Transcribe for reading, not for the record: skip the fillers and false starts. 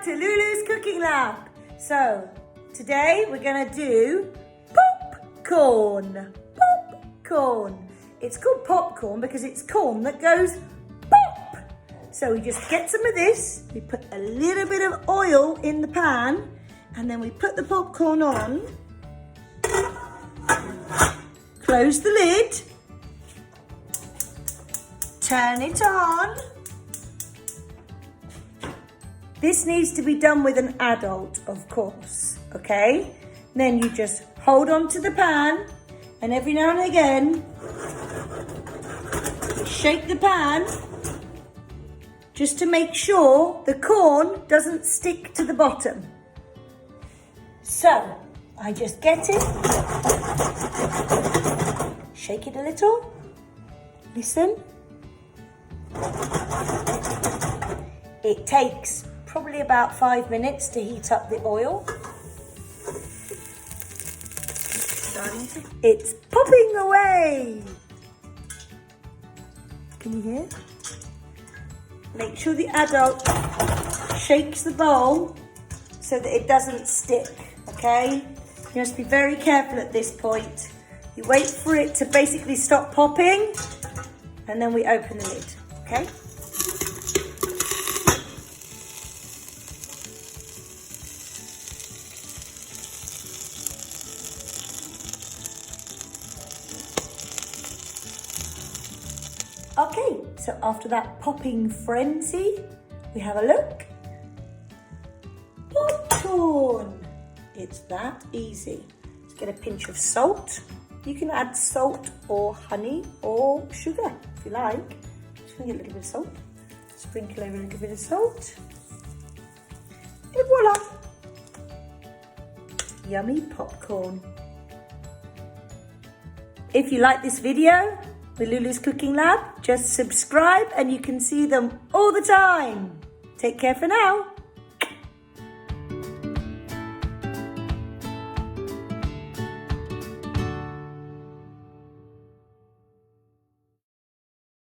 back to Lulu's Cooking Lab. So, today we're going to do popcorn. Popcorn. It's called popcorn because it's corn that goes pop. So we just get some of this, we put a little bit of oil in the pan, and then we put the popcorn on, close the lid, turn it on. This needs to be done with an adult, of course, okay? Then you just hold on to the pan, and every now and again, shake the pan, just to make sure the corn doesn't stick to the bottom. So, I just get it, shake it a little, listen. It takes probably about 5 minutes to heat up the oil. It's popping away. Can you hear? Make sure the adult shakes the bowl so that it doesn't stick, okay? You must be very careful at this point. You wait for it to basically stop popping, and then we open the lid, okay? Okay, so after that popping frenzy, we have a look. Popcorn. It's that easy. Let's get a pinch of salt. You can add salt or honey or sugar if you like. Just gonna get a little bit of salt. Sprinkle over a little bit of salt. And voila! Yummy popcorn. If you like this video, with Lulu's Cooking Lab, just subscribe and you can see them all the time. Take care for now.